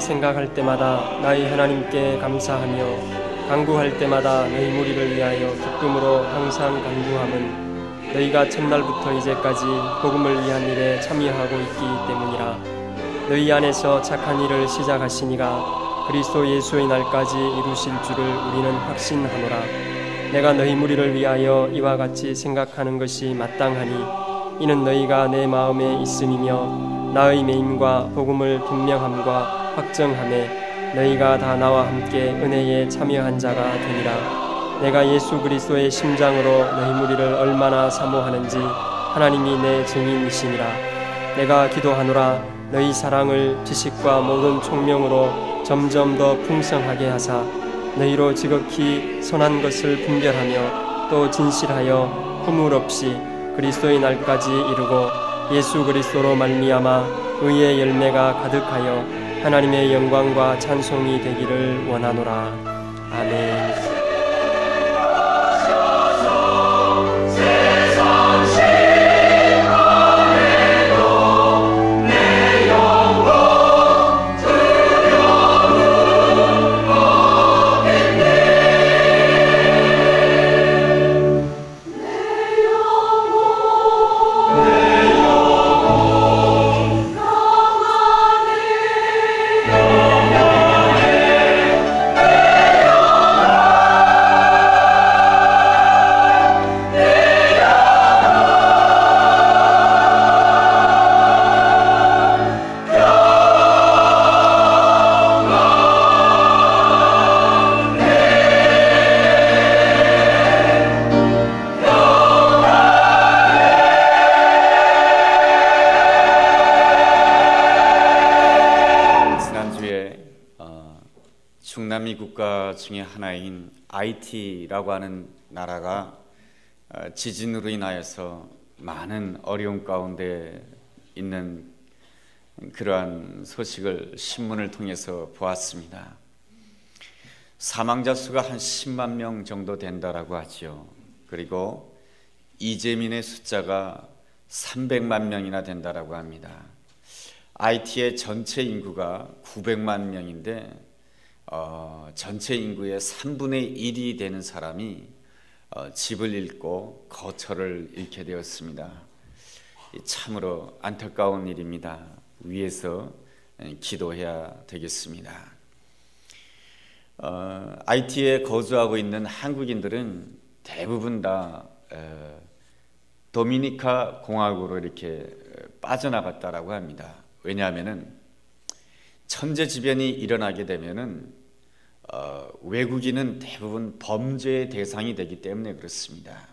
생각할 때마다 나의 하나님께 감사하며 간구할 때마다 너희 무리를 위하여 기쁨으로 항상 간구함은 너희가 첫날부터 이제까지 복음을 위한 일에 참여하고 있기 때문이라. 너희 안에서 착한 일을 시작하시니가 그리스도 예수의 날까지 이루실 줄을 우리는 확신하노라. 내가 너희 무리를 위하여 이와 같이 생각하는 것이 마땅하니 이는 너희가 내 마음에 있음이며 나의 매임과 복음을 분명함과 확정함에 너희가 다 나와 함께 은혜에 참여한 자가 되니라. 내가 예수 그리스도의 심장으로 너희 무리를 얼마나 사모하는지 하나님이 내 증인이시니라. 내가 기도하노라. 너희 사랑을 지식과 모든 총명으로 점점 더 풍성하게 하사 너희로 지극히 선한 것을 분별하며 또 진실하여 허물 없이 그리스도의 날까지 이루고 예수 그리스도로 말미암아 의의 열매가 가득하여 하나님의 영광과 찬송이 되기를 원하노라. 아멘. 중남미 국가 중에 하나인 하이티라고 하는 나라가 지진으로 인하여서 많은 어려움 가운데 있는 그러한 소식을 신문을 통해서 보았습니다. 사망자 수가 한 10만 명 정도 된다라고 하죠. 그리고 이재민의 숫자가 300만 명이나 된다라고 합니다. 하이티의 전체 인구가 900만 명인데 전체 인구의 3분의 1이 되는 사람이 집을 잃고 거처를 잃게 되었습니다. 참으로 안타까운 일입니다. 위에서 기도해야 되겠습니다. 하이티에 거주하고 있는 한국인들은 대부분 다 도미니카 공화국으로 이렇게 빠져나갔다라고 합니다. 왜냐하면은 천재지변이 일어나게 되면은 외국인은 대부분 범죄의 대상이 되기 때문에 그렇습니다.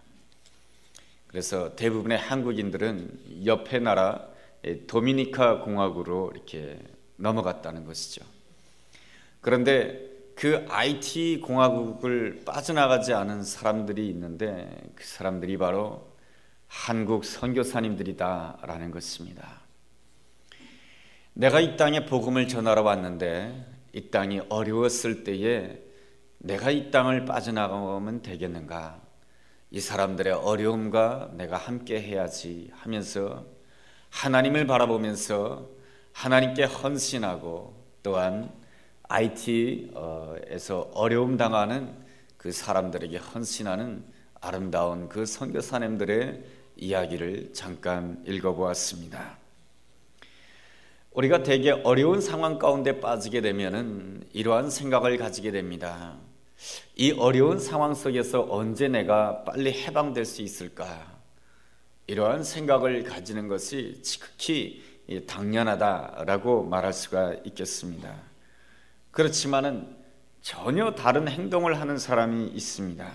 그래서 대부분의 한국인들은 옆에 나라 도미니카 공화국으로 이렇게 넘어갔다는 것이죠. 그런데 그 하이티 공화국을 빠져나가지 않은 사람들이 있는데 그 사람들이 바로 한국 선교사님들이다라는 것입니다. 내가 이 땅에 복음을 전하러 왔는데 이 땅이 어려웠을 때에 내가 이 땅을 빠져나가면 되겠는가? 이 사람들의 어려움과 내가 함께 해야지 하면서 하나님을 바라보면서 하나님께 헌신하고 또한 IT에서 어려움 당하는 그 사람들에게 헌신하는 아름다운 그 선교사님들의 이야기를 잠깐 읽어보았습니다. 우리가 되게 어려운 상황 가운데 빠지게 되면은 이러한 생각을 가지게 됩니다. 이 어려운 상황 속에서 언제 내가 빨리 해방될 수 있을까? 이러한 생각을 가지는 것이 지극히 당연하다라고 말할 수가 있겠습니다. 그렇지만은 전혀 다른 행동을 하는 사람이 있습니다.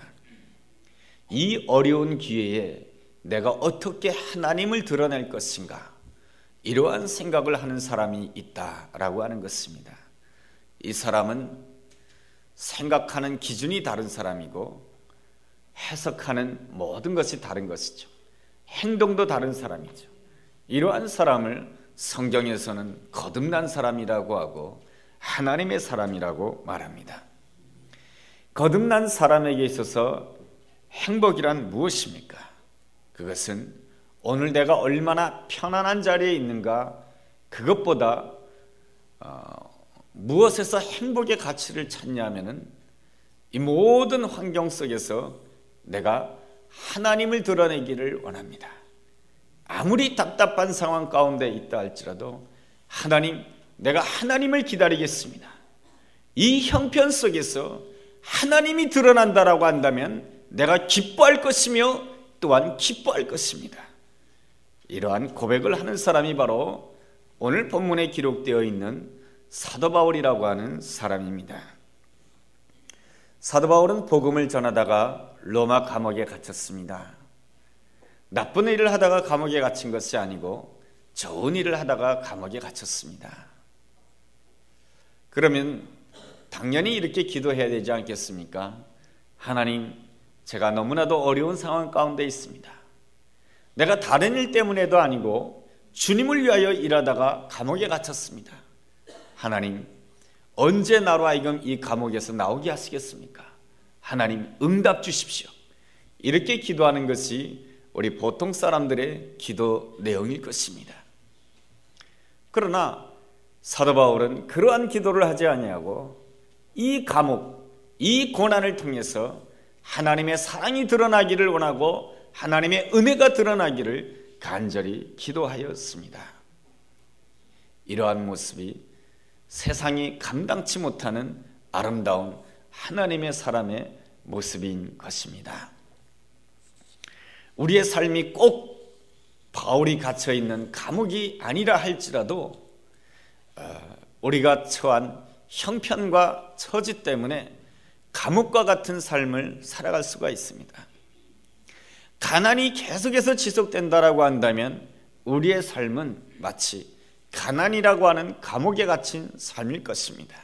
이 어려운 기회에 내가 어떻게 하나님을 드러낼 것인가? 이러한 생각을 하는 사람이 있다라고 하는 것입니다. 이 사람은 생각하는 기준이 다른 사람이고 해석하는 모든 것이 다른 것이죠. 행동도 다른 사람이죠. 이러한 사람을 성경에서는 거듭난 사람이라고 하고 하나님의 사람이라고 말합니다. 거듭난 사람에게 있어서 행복이란 무엇입니까? 그것은 오늘 내가 얼마나 편안한 자리에 있는가, 그것보다 무엇에서 행복의 가치를 찾냐면은 이 모든 환경 속에서 내가 하나님을 드러내기를 원합니다. 아무리 답답한 상황 가운데 있다 할지라도 하나님, 내가 하나님을 기다리겠습니다. 이 형편 속에서 하나님이 드러난다라고 한다면 내가 기뻐할 것이며 또한 기뻐할 것입니다. 이러한 고백을 하는 사람이 바로 오늘 본문에 기록되어 있는 사도 바울이라고 하는 사람입니다. 사도 바울은 복음을 전하다가 로마 감옥에 갇혔습니다. 나쁜 일을 하다가 감옥에 갇힌 것이 아니고 좋은 일을 하다가 감옥에 갇혔습니다. 그러면 당연히 이렇게 기도해야 되지 않겠습니까? 하나님, 제가 너무나도 어려운 상황 가운데 있습니다. 내가 다른 일 때문에도 아니고 주님을 위하여 일하다가 감옥에 갇혔습니다. 하나님, 언제 나로 하여금 이 감옥에서 나오게 하시겠습니까? 하나님, 응답 주십시오. 이렇게 기도하는 것이 우리 보통 사람들의 기도 내용일 것입니다. 그러나 사도 바울은 그러한 기도를 하지 아니하고 이 감옥, 이 고난을 통해서 하나님의 사랑이 드러나기를 원하고 하나님의 은혜가 드러나기를 간절히 기도하였습니다. 이러한 모습이 세상이 감당치 못하는 아름다운 하나님의 사람의 모습인 것입니다. 우리의 삶이 꼭 바울이 갇혀있는 감옥이 아니라 할지라도 우리가 처한 형편과 처지 때문에 감옥과 같은 삶을 살아갈 수가 있습니다. 가난이 계속해서 지속된다라고 한다면 우리의 삶은 마치 가난이라고 하는 감옥에 갇힌 삶일 것입니다.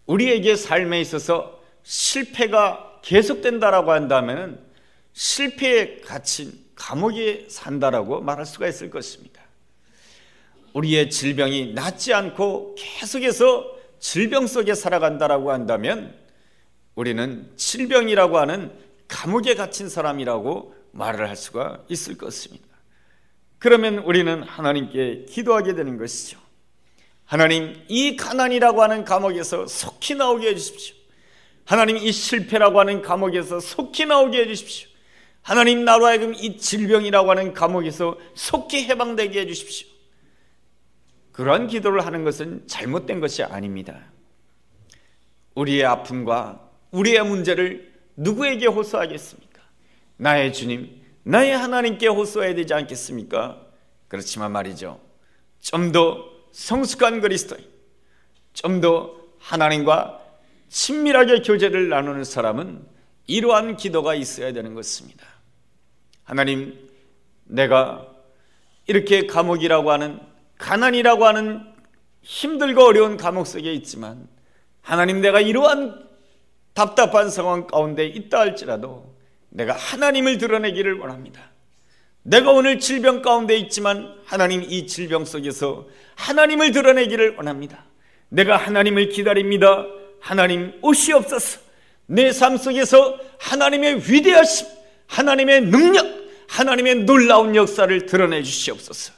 우리에게 삶에 있어서 실패가 계속된다라고 한다면 실패에 갇힌 감옥에 산다라고 말할 수가 있을 것입니다. 우리의 질병이 낫지 않고 계속해서 질병 속에 살아간다라고 한다면 우리는 질병이라고 하는 감옥에 갇힌 사람이라고 말을 할 수가 있을 것입니다. 그러면 우리는 하나님께 기도하게 되는 것이죠. 하나님, 이 가난이라고 하는 감옥에서 속히 나오게 해주십시오. 하나님, 이 실패라고 하는 감옥에서 속히 나오게 해주십시오. 하나님, 나로 하여금 이 질병이라고 하는 감옥에서 속히 해방되게 해주십시오. 그러한 기도를 하는 것은 잘못된 것이 아닙니다. 우리의 아픔과 우리의 문제를 누구에게 호소하겠습니까? 나의 주님, 나의 하나님께 호소해야 되지 않겠습니까? 그렇지만 말이죠, 좀 더 성숙한 그리스도인, 좀 더 하나님과 친밀하게 교제를 나누는 사람은 이러한 기도가 있어야 되는 것입니다. 하나님, 내가 이렇게 감옥이라고 하는, 가난이라고 하는 힘들고 어려운 감옥 속에 있지만 하나님, 내가 이러한 답답한 상황 가운데 있다 할지라도 내가 하나님을 드러내기를 원합니다. 내가 오늘 질병 가운데 있지만 하나님, 이 질병 속에서 하나님을 드러내기를 원합니다. 내가 하나님을 기다립니다. 하나님, 오시옵소서. 내 삶 속에서 하나님의 위대하심, 하나님의 능력, 하나님의 놀라운 역사를 드러내 주시옵소서.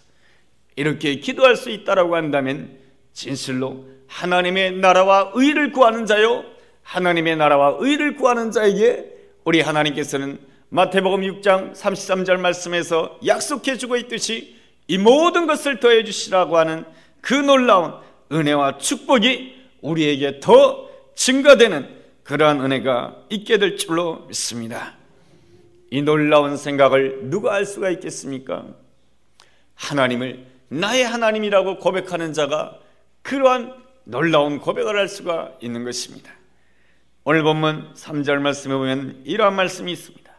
이렇게 기도할 수 있다라고 한다면 진실로 하나님의 나라와 의를 구하는 자요, 하나님의 나라와 의를 구하는 자에게 우리 하나님께서는 마태복음 6장 33절 말씀에서 약속해 주고 있듯이 이 모든 것을 더해 주시라고 하는 그 놀라운 은혜와 축복이 우리에게 더 증가되는 그러한 은혜가 있게 될 줄로 믿습니다. 이 놀라운 생각을 누가 알 수가 있겠습니까? 하나님을 나의 하나님이라고 고백하는 자가 그러한 놀라운 고백을 할 수가 있는 것입니다. 오늘 본문 3절 말씀에 보면 이러한 말씀이 있습니다.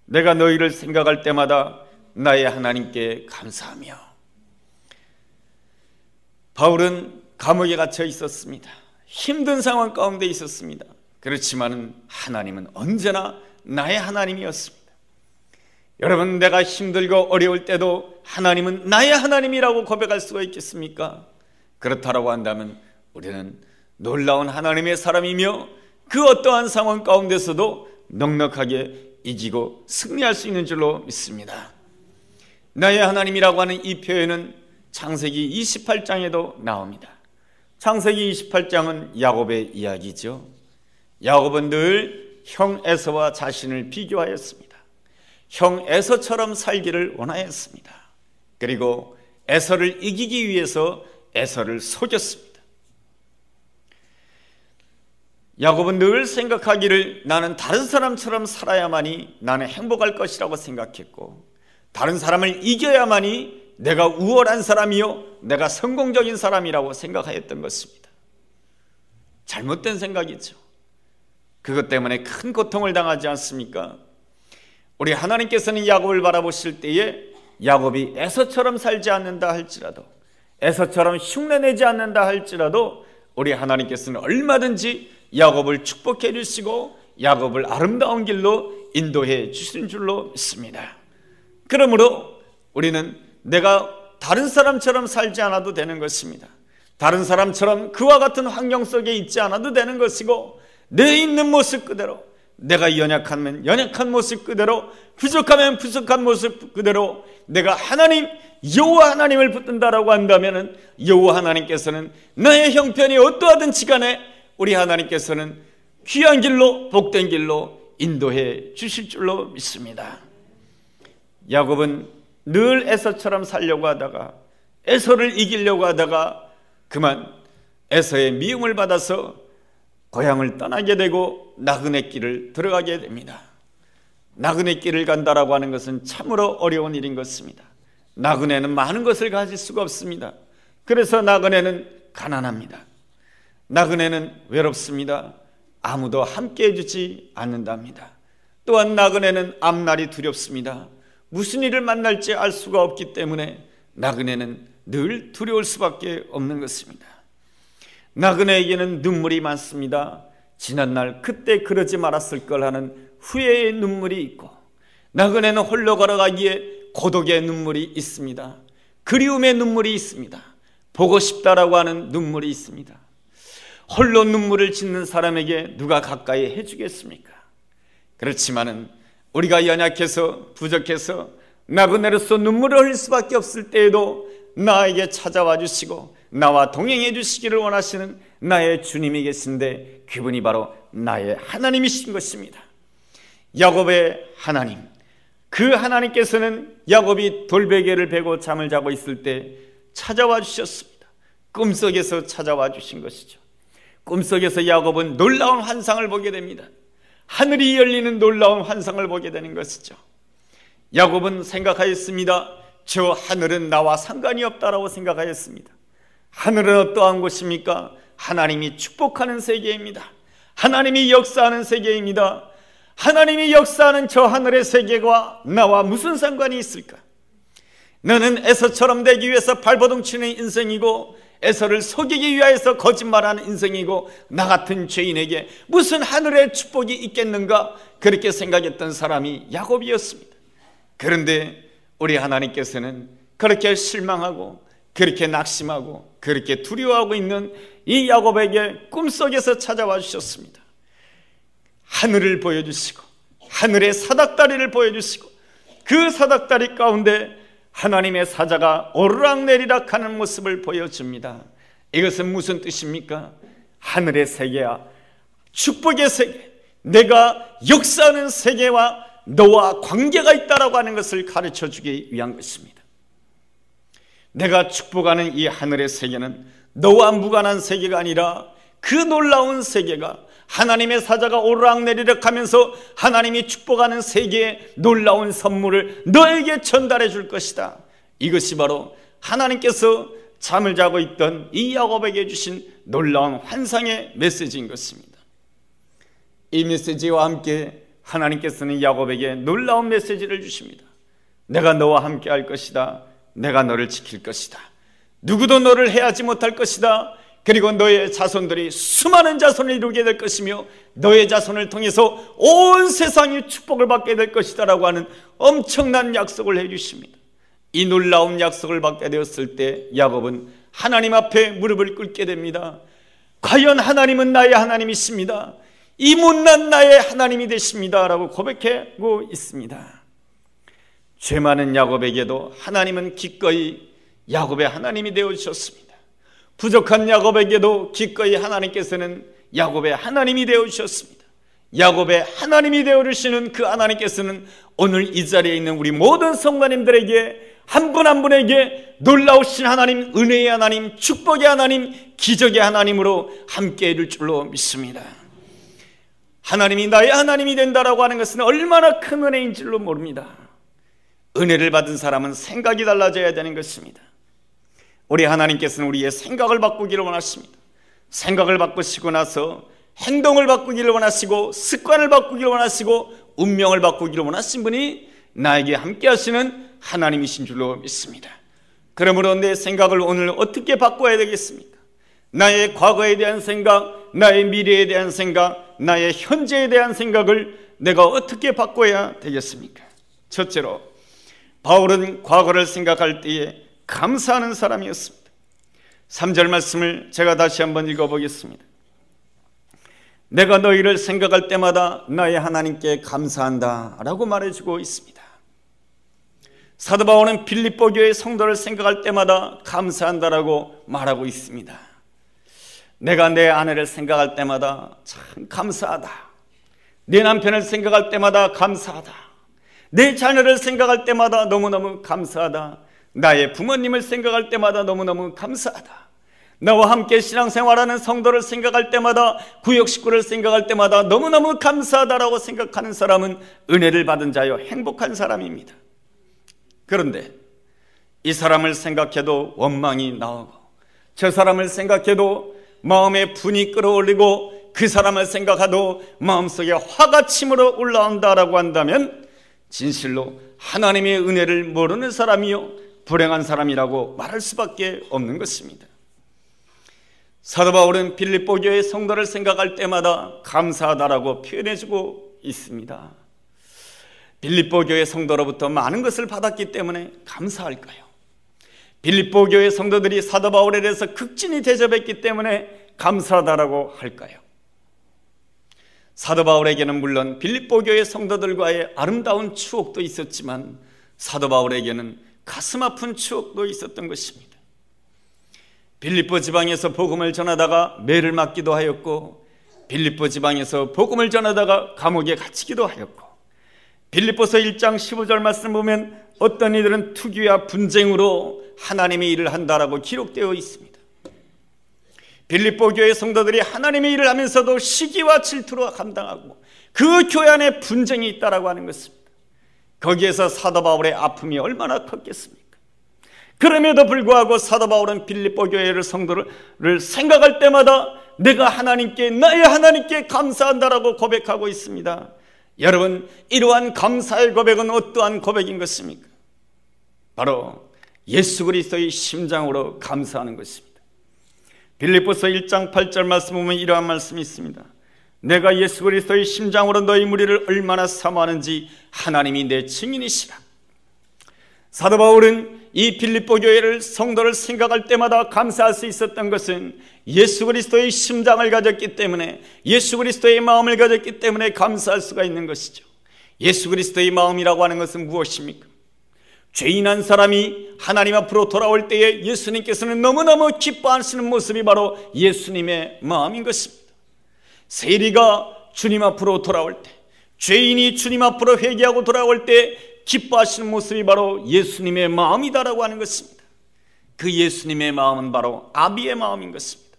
내가 너희를 생각할 때마다 나의 하나님께 감사하며. 바울은 감옥에 갇혀 있었습니다. 힘든 상황 가운데 있었습니다. 그렇지만 하나님은 언제나 나의 하나님이었습니다. 여러분, 내가 힘들고 어려울 때도 하나님은 나의 하나님이라고 고백할 수가 있겠습니까? 그렇다라고 한다면 우리는 놀라운 하나님의 사람이며 그 어떠한 상황 가운데서도 넉넉하게 이기고 승리할 수 있는 줄로 믿습니다. 나의 하나님이라고 하는 이 표현은 창세기 28장에도 나옵니다. 창세기 28장은 야곱의 이야기죠. 야곱은 늘 형 에서와 자신을 비교하였습니다. 형 에서처럼 살기를 원하였습니다. 그리고 에서를 이기기 위해서 에서를 속였습니다. 야곱은 늘 생각하기를 나는 다른 사람처럼 살아야만이 나는 행복할 것이라고 생각했고, 다른 사람을 이겨야만이 내가 우월한 사람이요, 내가 성공적인 사람이라고 생각하였던 것입니다. 잘못된 생각이죠. 그것 때문에 큰 고통을 당하지 않습니까? 우리 하나님께서는 야곱을 바라보실 때에 야곱이 에서처럼 살지 않는다 할지라도, 에서처럼 흉내내지 않는다 할지라도 우리 하나님께서는 얼마든지 야곱을 축복해 주시고 야곱을 아름다운 길로 인도해 주신 줄로 믿습니다. 그러므로 우리는 내가 다른 사람처럼 살지 않아도 되는 것입니다. 다른 사람처럼 그와 같은 환경 속에 있지 않아도 되는 것이고, 내 있는 모습 그대로, 내가 연약하면 연약한 모습 그대로, 부족하면 부족한 모습 그대로 내가 하나님, 여호와 하나님을 붙든다라고 한다면 여호와 하나님께서는 나의 형편이 어떠하든지 간에 우리 하나님께서는 귀한 길로, 복된 길로 인도해 주실 줄로 믿습니다. 야곱은 늘 에서처럼 살려고 하다가, 에서를 이기려고 하다가 그만 에서의 미움을 받아서 고향을 떠나게 되고 나그네 길을 들어가게 됩니다. 나그네 길을 간다라고 하는 것은 참으로 어려운 일인 것입니다. 나그네는 많은 것을 가질 수가 없습니다. 그래서 나그네는 가난합니다. 나그네는 외롭습니다. 아무도 함께 해주지 않는답니다. 또한 나그네는 앞날이 두렵습니다. 무슨 일을 만날지 알 수가 없기 때문에 나그네는 늘 두려울 수밖에 없는 것입니다. 나그네에게는 눈물이 많습니다. 지난날 그때 그러지 말았을 걸 하는 후회의 눈물이 있고, 나그네는 홀로 걸어가기에 고독의 눈물이 있습니다. 그리움의 눈물이 있습니다. 보고 싶다라고 하는 눈물이 있습니다. 홀로 눈물을 짓는 사람에게 누가 가까이 해주겠습니까? 그렇지만은 우리가 연약해서 부족해서 나그네로서 눈물을 흘릴 수밖에 없을 때에도 나에게 찾아와 주시고 나와 동행해 주시기를 원하시는 나의 주님이 계신데, 그분이 바로 나의 하나님이신 것입니다. 야곱의 하나님, 그 하나님께서는 야곱이 돌베개를 베고 잠을 자고 있을 때 찾아와 주셨습니다. 꿈속에서 찾아와 주신 것이죠. 꿈속에서 야곱은 놀라운 환상을 보게 됩니다. 하늘이 열리는 놀라운 환상을 보게 되는 것이죠. 야곱은 생각하였습니다. 저 하늘은 나와 상관이 없다라고 생각하였습니다. 하늘은 어떠한 곳입니까? 하나님이 축복하는 세계입니다. 하나님이 역사하는 세계입니다. 하나님이 역사하는 저 하늘의 세계와 나와 무슨 상관이 있을까? 너는 에서처럼 되기 위해서 발버둥 치는 인생이고, 에서를 속이기 위해서 거짓말하는 인생이고, 나 같은 죄인에게 무슨 하늘의 축복이 있겠는가? 그렇게 생각했던 사람이 야곱이었습니다. 그런데 우리 하나님께서는 그렇게 실망하고 그렇게 낙심하고 그렇게 두려워하고 있는 이 야곱에게 꿈속에서 찾아와 주셨습니다. 하늘을 보여주시고 하늘의 사닥다리를 보여주시고 그 사닥다리 가운데 하나님의 사자가 오르락내리락 하는 모습을 보여줍니다. 이것은 무슨 뜻입니까? 하늘의 세계와 축복의 세계, 내가 역사하는 세계와 너와 관계가 있다라고 하는 것을 가르쳐 주기 위한 것입니다. 내가 축복하는 이 하늘의 세계는 너와 무관한 세계가 아니라 그 놀라운 세계가 하나님의 사자가 오르락내리락 하면서 하나님이 축복하는 세계의 놀라운 선물을 너에게 전달해 줄 것이다. 이것이 바로 하나님께서 잠을 자고 있던 이 야곱에게 주신 놀라운 환상의 메시지인 것입니다. 이 메시지와 함께 하나님께서는 야곱에게 놀라운 메시지를 주십니다. 내가 너와 함께 할 것이다. 내가 너를 지킬 것이다. 누구도 너를 해하지 못할 것이다. 그리고 너의 자손들이 수많은 자손을 이루게 될 것이며 너의 자손을 통해서 온 세상이 축복을 받게 될 것이다 라고 하는 엄청난 약속을 해주십니다. 이 놀라운 약속을 받게 되었을 때 야곱은 하나님 앞에 무릎을 꿇게 됩니다. 과연 하나님은 나의 하나님이십니다. 이 못난 나의 하나님이 되십니다 라고 고백하고 있습니다. 죄 많은 야곱에게도 하나님은 기꺼이 야곱의 하나님이 되어주셨습니다. 부족한 야곱에게도 기꺼이 하나님께서는 야곱의 하나님이 되어주셨습니다. 야곱의 하나님이 되어주시는 그 하나님께서는 오늘 이 자리에 있는 우리 모든 성도님들에게 한 분 한 분에게 놀라우신 하나님, 은혜의 하나님, 축복의 하나님, 기적의 하나님으로 함께 해줄 줄로 믿습니다. 하나님이 나의 하나님이 된다라고 하는 것은 얼마나 큰 은혜인 줄로 모릅니다. 은혜를 받은 사람은 생각이 달라져야 되는 것입니다. 우리 하나님께서는 우리의 생각을 바꾸기를 원하십니다. 생각을 바꾸시고 나서 행동을 바꾸기를 원하시고 습관을 바꾸기를 원하시고 운명을 바꾸기를 원하신 분이 나에게 함께 하시는 하나님이신 줄로 믿습니다. 그러므로 내 생각을 오늘 어떻게 바꿔야 되겠습니까? 나의 과거에 대한 생각, 나의 미래에 대한 생각, 나의 현재에 대한 생각을 내가 어떻게 바꿔야 되겠습니까? 첫째로 바울은 과거를 생각할 때에 감사하는 사람이었습니다. 3절 말씀을 제가 다시 한번 읽어보겠습니다. 내가 너희를 생각할 때마다 나의 하나님께 감사한다 라고 말해주고 있습니다. 사도 바울은 빌립보 교회 성도를 생각할 때마다 감사한다라고 말하고 있습니다. 내가 내 아내를 생각할 때마다 참 감사하다. 내 남편을 생각할 때마다 감사하다. 내 자녀를 생각할 때마다 너무너무 감사하다. 나의 부모님을 생각할 때마다 너무너무 감사하다. 나와 함께 신앙생활하는 성도를 생각할 때마다, 구역 식구를 생각할 때마다 너무너무 감사하다라고 생각하는 사람은 은혜를 받은 자여 행복한 사람입니다. 그런데 이 사람을 생각해도 원망이 나오고, 저 사람을 생각해도 마음에 분이 끌어올리고, 그 사람을 생각해도 마음속에 화가 치밀어 올라온다라고 한다면 진실로 하나님의 은혜를 모르는 사람이요 불행한 사람이라고 말할 수밖에 없는 것입니다. 사도 바울은 빌립보 교회 성도를 생각할 때마다 감사하다라고 표현해주고 있습니다. 빌립보 교회 성도로부터 많은 것을 받았기 때문에 감사할까요? 빌립보 교회 성도들이 사도 바울에 대해서 극진히 대접했기 때문에 감사하다라고 할까요? 사도 바울에게는 물론 빌립보 교회 성도들과의 아름다운 추억도 있었지만 사도 바울에게는 가슴 아픈 추억도 있었던 것입니다. 빌립보 지방에서 복음을 전하다가 매를 맞기도 하였고, 빌립보 지방에서 복음을 전하다가 감옥에 갇히기도 하였고, 빌립보서 1장 15절 말씀 보면 어떤 이들은 투기와 분쟁으로 하나님의 일을 한다라고 기록되어 있습니다. 빌립보 교회 성도들이 하나님의 일을 하면서도 시기와 질투로 감당하고 그 교회 안에 분쟁이 있다라고 하는 것입니다. 거기에서 사도 바울의 아픔이 얼마나 컸겠습니까? 그럼에도 불구하고 사도 바울은 빌립보 교회를 성도를 생각할 때마다 내가 하나님께, 나의 하나님께 감사한다라고 고백하고 있습니다. 여러분, 이러한 감사의 고백은 어떠한 고백인 것입니까? 바로 예수 그리스도의 심장으로 감사하는 것입니다. 빌립보서 1장 8절 말씀 보면 이러한 말씀이 있습니다. 내가 예수 그리스도의 심장으로 너희 무리를 얼마나 사모하는지 하나님이 내 증인이시라. 사도 바울은 이 빌립보 교회를 성도를 생각할 때마다 감사할 수 있었던 것은 예수 그리스도의 심장을 가졌기 때문에, 예수 그리스도의 마음을 가졌기 때문에 감사할 수가 있는 것이죠. 예수 그리스도의 마음이라고 하는 것은 무엇입니까? 죄인 한 사람이 하나님 앞으로 돌아올 때에 예수님께서는 너무너무 기뻐하시는 모습이 바로 예수님의 마음인 것입니다. 세리가 주님 앞으로 돌아올 때, 죄인이 주님 앞으로 회개하고 돌아올 때 기뻐하시는 모습이 바로 예수님의 마음이다라고 하는 것입니다. 그 예수님의 마음은 바로 아비의 마음인 것입니다.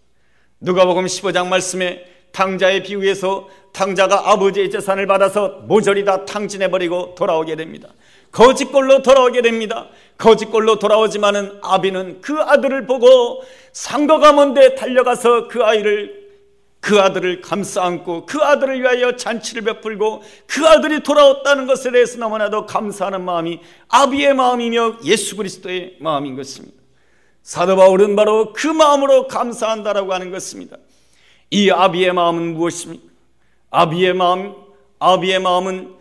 누가복음 15장 말씀에 탕자의 비유에서 탕자가 아버지의 재산을 받아서 모조리 다 탕진해버리고 돌아오게 됩니다. 거짓골로 돌아오게 됩니다. 거짓골로 돌아오지만은 아비는 그 아들을 보고 상도가 먼데 달려가서 그 아들을 감싸 안고 그 아들을 위하여 잔치를 베풀고 그 아들이 돌아왔다는 것에 대해서 너무나도 감사하는 마음이 아비의 마음이며 예수 그리스도의 마음인 것입니다. 사도 바울은 바로 그 마음으로 감사한다라고 하는 것입니다. 이 아비의 마음은 무엇입니까? 아비의 마음은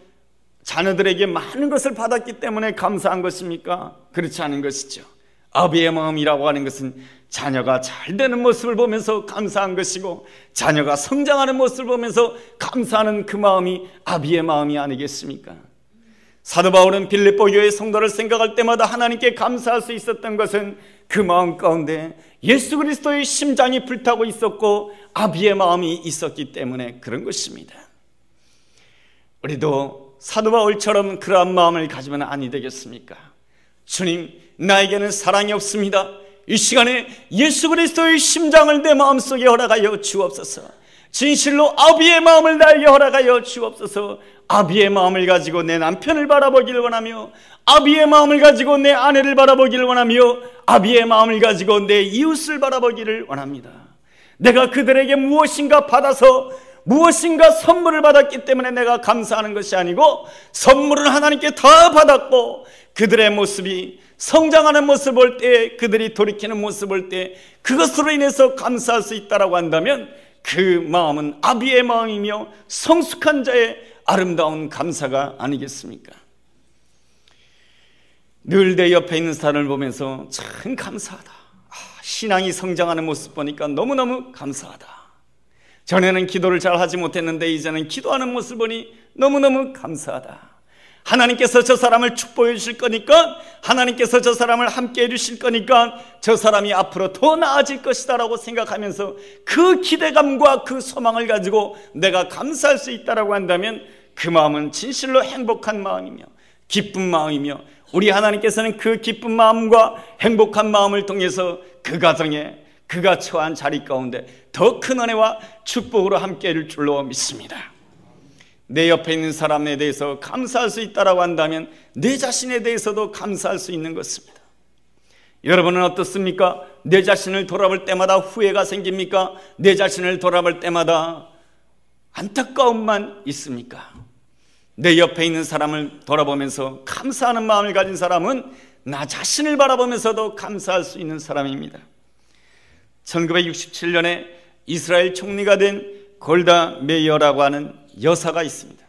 자녀들에게 많은 것을 받았기 때문에 감사한 것입니까? 그렇지 않은 것이죠. 아비의 마음이라고 하는 것은 자녀가 잘 되는 모습을 보면서 감사한 것이고, 자녀가 성장하는 모습을 보면서 감사하는 그 마음이 아비의 마음이 아니겠습니까? 사도 바울은 빌립보 교회 성도를 생각할 때마다 하나님께 감사할 수 있었던 것은 그 마음 가운데 예수 그리스도의 심장이 불타고 있었고 아비의 마음이 있었기 때문에 그런 것입니다. 우리도 사도 바울처럼 그러한 마음을 가지면 아니 되겠습니까? 주님, 나에게는 사랑이 없습니다. 이 시간에 예수 그리스도의 심장을 내 마음속에 허락하여 주옵소서. 진실로 아비의 마음을 나에게 허락하여 주옵소서. 아비의 마음을 가지고 내 남편을 바라보기를 원하며, 아비의 마음을 가지고 내 아내를 바라보기를 원하며, 아비의 마음을 가지고 내 이웃을 바라보기를 원합니다. 내가 그들에게 무엇인가 받아서 무엇인가 선물을 받았기 때문에 내가 감사하는 것이 아니고, 선물은 하나님께 다 받았고 그들의 모습이 성장하는 모습을 볼 때, 그들이 돌이키는 모습을 볼 때 그것으로 인해서 감사할 수 있다라고 한다면 그 마음은 아비의 마음이며 성숙한 자의 아름다운 감사가 아니겠습니까? 늘 내 옆에 있는 사람을 보면서 참 감사하다. 신앙이 성장하는 모습 보니까 너무너무 감사하다. 전에는 기도를 잘 하지 못했는데 이제는 기도하는 모습을 보니 너무너무 감사하다. 하나님께서 저 사람을 축복해 주실 거니까, 하나님께서 저 사람을 함께 해 주실 거니까 저 사람이 앞으로 더 나아질 것이다 라고 생각하면서 그 기대감과 그 소망을 가지고 내가 감사할 수 있다라고 한다면 그 마음은 진실로 행복한 마음이며 기쁜 마음이며, 우리 하나님께서는 그 기쁜 마음과 행복한 마음을 통해서 그 가정에, 그가 처한 자리 가운데 더 큰 은혜와 축복으로 함께 해줄 줄로 믿습니다. 내 옆에 있는 사람에 대해서 감사할 수 있다라고 한다면 내 자신에 대해서도 감사할 수 있는 것입니다. 여러분은 어떻습니까? 내 자신을 돌아볼 때마다 후회가 생깁니까? 내 자신을 돌아볼 때마다 안타까움만 있습니까? 내 옆에 있는 사람을 돌아보면서 감사하는 마음을 가진 사람은 나 자신을 바라보면서도 감사할 수 있는 사람입니다. 1967년에 이스라엘 총리가 된 골다 메이어라고 하는 여사가 있습니다.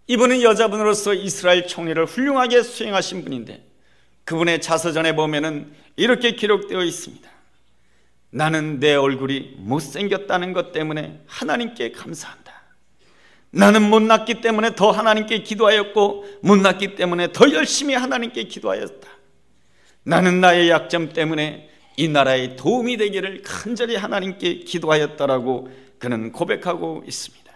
이분은 여자분으로서 이스라엘 총리를 훌륭하게 수행하신 분인데, 그분의 자서전에 보면은 이렇게 기록되어 있습니다. 나는 내 얼굴이 못생겼다는 것 때문에 하나님께 감사한다. 나는 못났기 때문에 더 하나님께 기도하였고, 못났기 때문에 더 열심히 하나님께 기도하였다. 나는 나의 약점 때문에 이 나라에 도움이 되기를 간절히 하나님께 기도하였다라고 그는 고백하고 있습니다.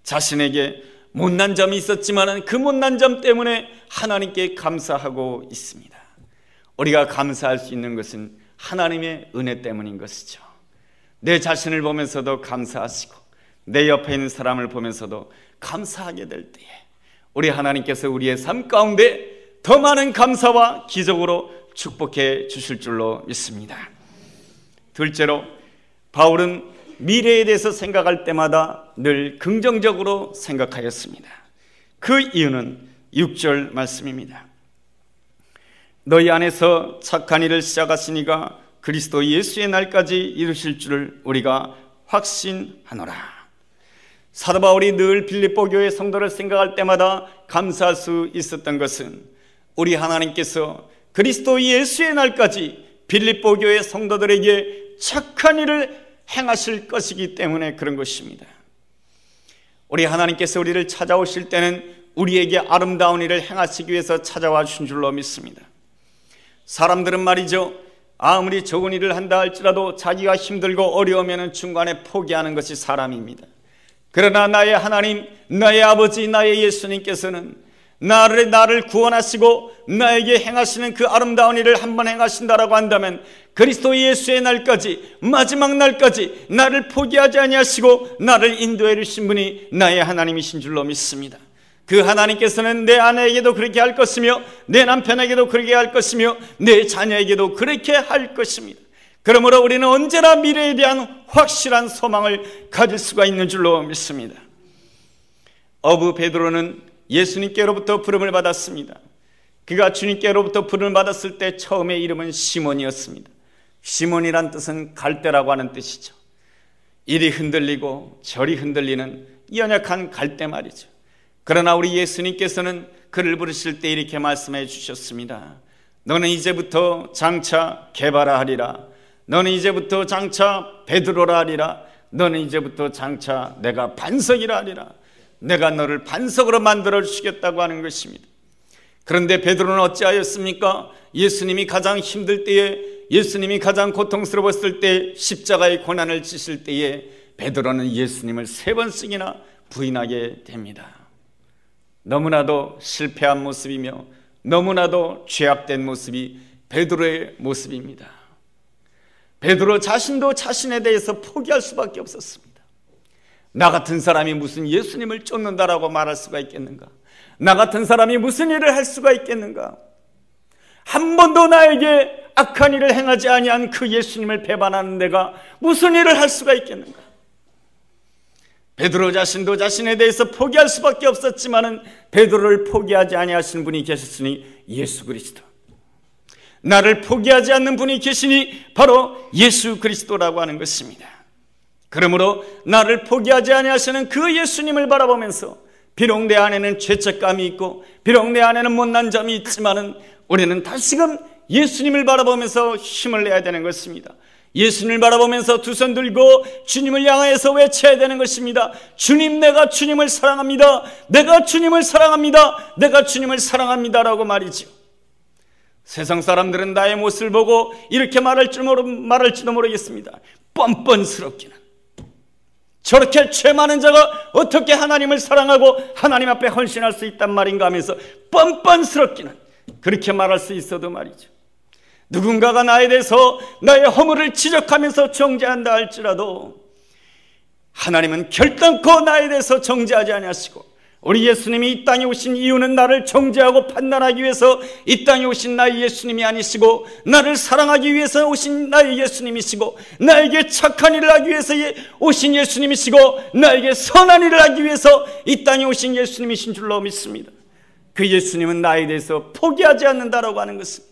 자신에게 못난 점이 있었지만 그 못난 점 때문에 하나님께 감사하고 있습니다. 우리가 감사할 수 있는 것은 하나님의 은혜 때문인 것이죠. 내 자신을 보면서도 감사하시고 내 옆에 있는 사람을 보면서도 감사하게 될 때에 우리 하나님께서 우리의 삶 가운데 더 많은 감사와 기적으로 축복해 주실 줄로 믿습니다. 둘째로, 바울은 미래에 대해서 생각할 때마다 늘 긍정적으로 생각하였습니다. 그 이유는 6절 말씀입니다. 너희 안에서 착한 일을 시작하시니가 그리스도 예수의 날까지 이루실 줄을 우리가 확신하노라. 사도 바울이 늘 빌립보 교회 성도를 생각할 때마다 감사할 수 있었던 것은 우리 하나님께서 그리스도 예수의 날까지 빌립보 교회 성도들에게 착한 일을 행하실 것이기 때문에 그런 것입니다. 우리 하나님께서 우리를 찾아오실 때는 우리에게 아름다운 일을 행하시기 위해서 찾아와 주신 줄로 믿습니다. 사람들은 말이죠, 아무리 좋은 일을 한다 할지라도 자기가 힘들고 어려우면 중간에 포기하는 것이 사람입니다. 그러나 나의 하나님, 나의 아버지, 나의 예수님께서는 나를 구원하시고 나에게 행하시는 그 아름다운 일을 한번 행하신다라고 한다면 그리스도 예수의 날까지, 마지막 날까지 나를 포기하지 아니하시고 나를 인도해 주신 분이 나의 하나님이신 줄로 믿습니다. 그 하나님께서는 내 아내에게도 그렇게 할 것이며 내 남편에게도 그렇게 할 것이며 내 자녀에게도 그렇게 할 것입니다. 그러므로 우리는 언제나 미래에 대한 확실한 소망을 가질 수가 있는 줄로 믿습니다. 어부 베드로는 예수님께로부터 부름을 받았습니다. 그가 주님께로부터 부름을 받았을 때 처음에 이름은 시몬이었습니다. 시몬이란 뜻은 갈대라고 하는 뜻이죠. 이리 흔들리고 저리 흔들리는 연약한 갈대 말이죠. 그러나 우리 예수님께서는 그를 부르실 때 이렇게 말씀해 주셨습니다. 너는 이제부터 장차 게바라 하리라. 너는 이제부터 장차 베드로라 하리라. 너는 이제부터 장차 내가 반석이라 하리라. 내가 너를 반석으로 만들어 주시겠다고 하는 것입니다. 그런데 베드로는 어찌하였습니까? 예수님이 가장 힘들 때에, 예수님이 가장 고통스러웠을 때, 십자가의 고난을 지실 때에 베드로는 예수님을 3번씩이나 부인하게 됩니다. 너무나도 실패한 모습이며 너무나도 죄악된 모습이 베드로의 모습입니다. 베드로 자신도 자신에 대해서 포기할 수밖에 없었습니다. 나 같은 사람이 무슨 예수님을 쫓는다라고 말할 수가 있겠는가? 나 같은 사람이 무슨 일을 할 수가 있겠는가? 한 번도 나에게 악한 일을 행하지 아니한 그 예수님을 배반하는 내가 무슨 일을 할 수가 있겠는가? 베드로 자신도 자신에 대해서 포기할 수밖에 없었지만은 베드로를 포기하지 아니하신 분이 계셨으니 예수 그리스도. 나를 포기하지 않는 분이 계시니 바로 예수 그리스도라고 하는 것입니다. 그러므로 나를 포기하지 아니하시는 그 예수님을 바라보면서 비록 내 안에는 죄책감이 있고 비록 내 안에는 못난 점이 있지만은 우리는 다시금 예수님을 바라보면서 힘을 내야 되는 것입니다. 예수님을 바라보면서 두 손 들고 주님을 향해서 외쳐야 되는 것입니다. 주님, 내가 주님을 사랑합니다. 내가 주님을 사랑합니다. 내가 주님을 사랑합니다라고 말이죠. 세상 사람들은 나의 모습을 보고 이렇게 말할지도 모르겠습니다. 뻔뻔스럽기는, 저렇게 죄 많은 자가 어떻게 하나님을 사랑하고 하나님 앞에 헌신할 수 있단 말인가 하면서 뻔뻔스럽기는 그렇게 말할 수 있어도 말이죠. 누군가가 나에 대해서 나의 허물을 지적하면서 정죄한다 할지라도 하나님은 결단코 나에 대해서 정죄하지 아니하시고, 우리 예수님이 이 땅에 오신 이유는 나를 정죄하고 판단하기 위해서 이 땅에 오신 나의 예수님이 아니시고, 나를 사랑하기 위해서 오신 나의 예수님이시고, 나에게 착한 일을 하기 위해서 오신 예수님이시고, 나에게 선한 일을 하기 위해서 이 땅에 오신 예수님이신 줄로 믿습니다. 그 예수님은 나에 대해서 포기하지 않는다라고 하는 것입니다.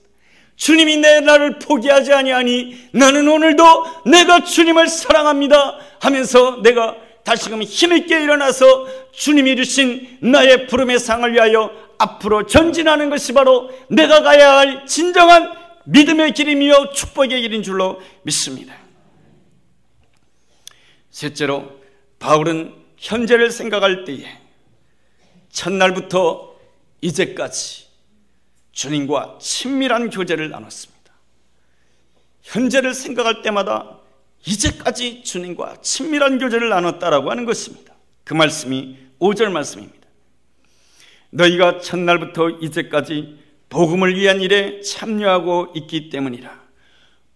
주님이 나를 포기하지 아니하니 나는 오늘도 내가 주님을 사랑합니다 하면서 내가 다시금 힘있게 일어나서 주님이 주신 나의 부름의 상을 위하여 앞으로 전진하는 것이 바로 내가 가야 할 진정한 믿음의 길이며 축복의 길인 줄로 믿습니다. 셋째로, 바울은 현재를 생각할 때에 첫날부터 이제까지 주님과 친밀한 교제를 나눴습니다. 현재를 생각할 때마다 이제까지 주님과 친밀한 교제를 나눴다라고 하는 것입니다. 그 말씀이 5절 말씀입니다. 너희가 첫날부터 이제까지 복음을 위한 일에 참여하고 있기 때문이라.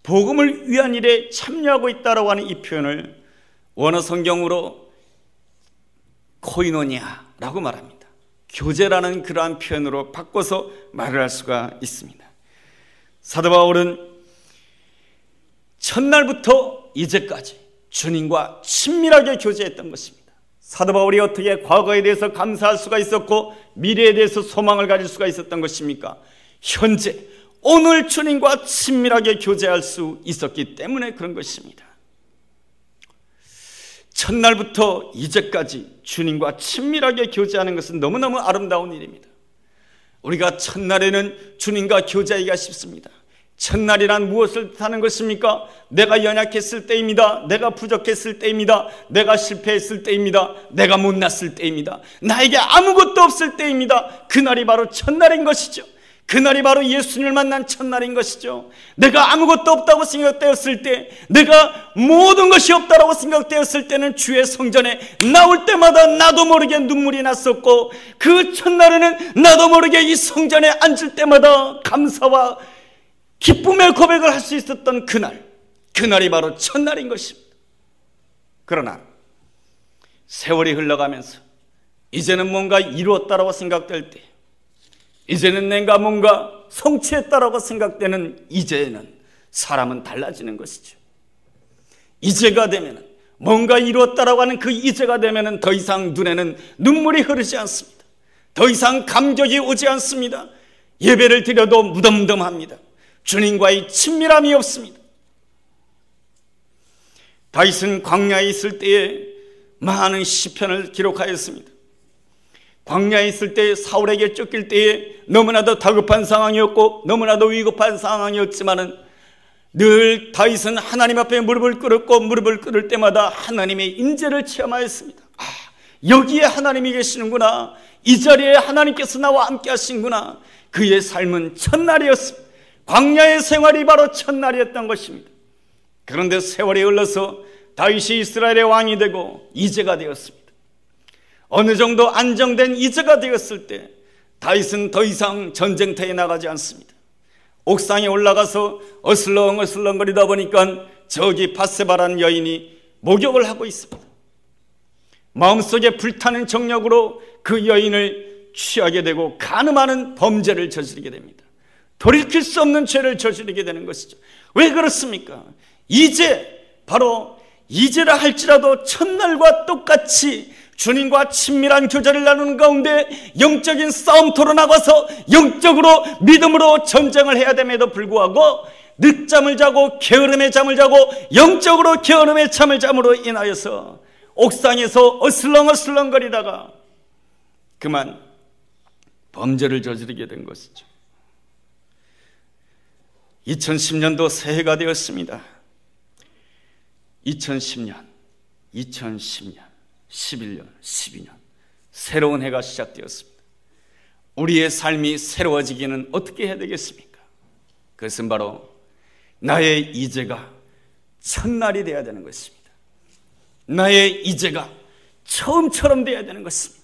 복음을 위한 일에 참여하고 있다라고 하는 이 표현을 원어 성경으로 코이노니아라고 말합니다. 교제라는 그러한 표현으로 바꿔서 말을 할 수가 있습니다. 사도 바울은 첫날부터 이제까지 주님과 친밀하게 교제했던 것입니다. 사도 바울이 어떻게 과거에 대해서 감사할 수가 있었고 미래에 대해서 소망을 가질 수가 있었던 것입니까? 현재, 오늘 주님과 친밀하게 교제할 수 있었기 때문에 그런 것입니다. 첫날부터 이제까지 주님과 친밀하게 교제하는 것은 너무너무 아름다운 일입니다. 우리가 첫날에는 주님과 교제하기가 쉽습니다. 첫날이란 무엇을 뜻하는 것입니까? 내가 연약했을 때입니다. 내가 부족했을 때입니다. 내가 실패했을 때입니다. 내가 못났을 때입니다. 나에게 아무것도 없을 때입니다. 그날이 바로 첫날인 것이죠. 그날이 바로 예수님을 만난 첫날인 것이죠. 내가 아무것도 없다고 생각되었을 때, 내가 모든 것이 없다고 생각되었을 때는 주의 성전에 나올 때마다 나도 모르게 눈물이 났었고, 그 첫날에는 나도 모르게 이 성전에 앉을 때마다 감사와 기쁨의 고백을 할 수 있었던 그날이 바로 첫날인 것입니다. 그러나 세월이 흘러가면서 이제는 뭔가 이루었다라고 생각될 때, 이제는 내가 뭔가 성취했다라고 생각되는 이제는 사람은 달라지는 것이죠. 이제가 되면, 뭔가 이루었다라고 하는 그 이제가 되면 더 이상 눈에는 눈물이 흐르지 않습니다. 더 이상 감격이 오지 않습니다. 예배를 드려도 무덤덤합니다. 주님과의 친밀함이 없습니다. 다윗은 광야에 있을 때에 많은 시편을 기록하였습니다. 광야에 있을 때 사울에게 쫓길 때에 너무나도 다급한 상황이었고 너무나도 위급한 상황이었지만은 늘 다윗은 하나님 앞에 무릎을 꿇었고 무릎을 꿇을 때마다 하나님의 인재를 체험하였습니다. 여기에 하나님이 계시는구나. 이 자리에 하나님께서 나와 함께 하신구나. 그의 삶은 첫날이었습니다. 광야의 생활이 바로 첫날이었던 것입니다. 그런데 세월이 흘러서 다윗이 이스라엘의 왕이 되고 이제가 되었습니다. 어느 정도 안정된 이제가 되었을 때 다윗은 더 이상 전쟁터에 나가지 않습니다. 옥상에 올라가서 어슬렁어슬렁거리다 보니까 저기 바세바라는 여인이 목욕을 하고 있습니다. 마음속에 불타는 정력으로 그 여인을 취하게 되고 간음하는 범죄를 저지르게 됩니다. 돌이킬 수 없는 죄를 저지르게 되는 것이죠. 왜 그렇습니까? 바로 이제라 할지라도 첫날과 똑같이 주님과 친밀한 교제를 나누는 가운데 영적인 싸움터로 나가서 영적으로 믿음으로 전쟁을 해야 됨에도 불구하고 늦잠을 자고 게으름의 잠을 자고 영적으로 게으름의 잠을 잠으로 인하여서 옥상에서 어슬렁어슬렁거리다가 그만 범죄를 저지르게 된 것이죠. 2010년도 새해가 되었습니다. 2010년, 11년, 12년 새로운 해가 시작되었습니다. 우리의 삶이 새로워지기는 어떻게 해야 되겠습니까? 그것은 바로 나의 이제가 첫날이 되어야 되는 것입니다. 나의 이제가 처음처럼 되어야 되는 것입니다.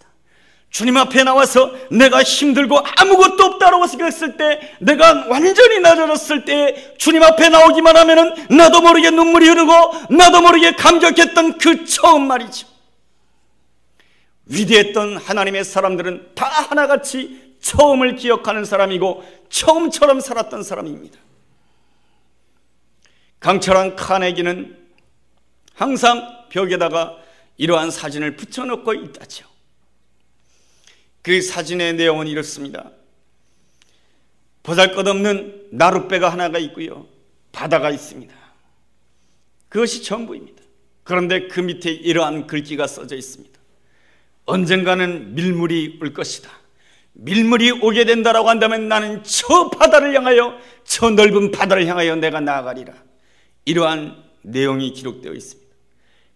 주님 앞에 나와서 내가 힘들고 아무것도 없다고 생각했을 때, 내가 완전히 낮아졌을 때 주님 앞에 나오기만 하면은 나도 모르게 눈물이 흐르고 나도 모르게 감격했던 그 처음 말이죠. 위대했던 하나님의 사람들은 다 하나같이 처음을 기억하는 사람이고 처음처럼 살았던 사람입니다. 강철한 카네기는 항상 벽에다가 이러한 사진을 붙여놓고 있다죠. 그 사진의 내용은 이렇습니다. 보잘것없는 나룻배가 하나가 있고요, 바다가 있습니다. 그것이 전부입니다. 그런데 그 밑에 이러한 글귀가 써져 있습니다. 언젠가는 밀물이 올 것이다. 밀물이 오게 된다라고 한다면 나는 저 바다를 향하여, 저 넓은 바다를 향하여 내가 나아가리라. 이러한 내용이 기록되어 있습니다.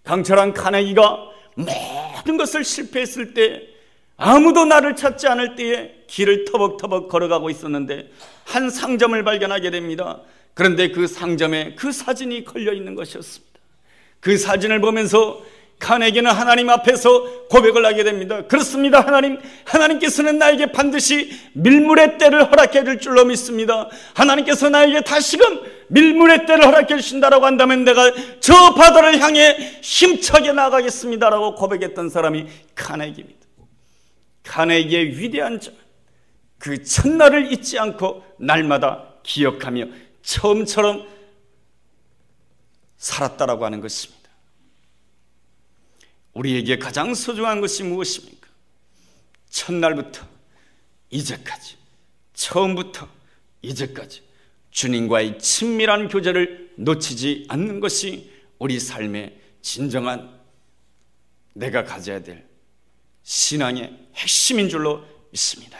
강철한 카네기가 모든 것을 실패했을 때, 아무도 나를 찾지 않을 때에 길을 터벅터벅 걸어가고 있었는데 한 상점을 발견하게 됩니다. 그런데 그 상점에 그 사진이 걸려 있는 것이었습니다. 그 사진을 보면서 카네기는 하나님 앞에서 고백을 하게 됩니다. 그렇습니다. 하나님께서는 나에게 반드시 밀물의 때를 허락해 줄 줄로 믿습니다. 하나님께서 나에게 다시금 밀물의 때를 허락해 주신다라고 한다면 내가 저 바다를 향해 힘차게 나가겠습니다라고 고백했던 사람이 카네기입니다. 카네기의 위대한 점, 그 첫날을 잊지 않고 날마다 기억하며 처음처럼 살았다라고 하는 것입니다. 우리에게 가장 소중한 것이 무엇입니까? 첫날부터 이제까지, 처음부터 이제까지 주님과의 친밀한 교제를 놓치지 않는 것이 우리 삶의 진정한 내가 가져야 될 신앙의 핵심인 줄로 믿습니다.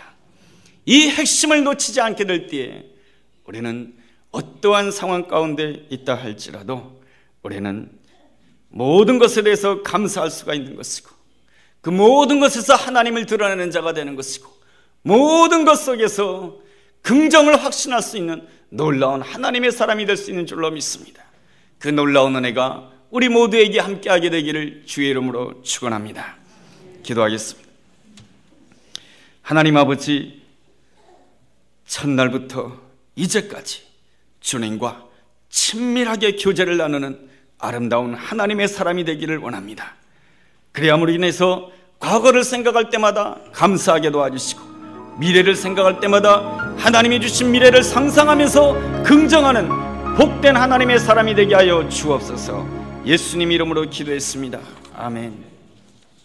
이 핵심을 놓치지 않게 될 때에 우리는 어떠한 상황 가운데 있다 할지라도 우리는 모든 것에 대해서 감사할 수가 있는 것이고, 그 모든 것에서 하나님을 드러내는 자가 되는 것이고, 모든 것 속에서 긍정을 확신할 수 있는 놀라운 하나님의 사람이 될 수 있는 줄로 믿습니다. 그 놀라운 은혜가 우리 모두에게 함께하게 되기를 주의 이름으로 축원합니다. 기도하겠습니다. 하나님 아버지, 첫날부터 이제까지 주님과 친밀하게 교제를 나누는 아름다운 하나님의 사람이 되기를 원합니다. 그래야므로 인해서 과거를 생각할 때마다 감사하게 도와주시고, 미래를 생각할 때마다 하나님이 주신 미래를 상상하면서 긍정하는 복된 하나님의 사람이 되게 하여 주옵소서. 예수님 이름으로 기도했습니다. 아멘.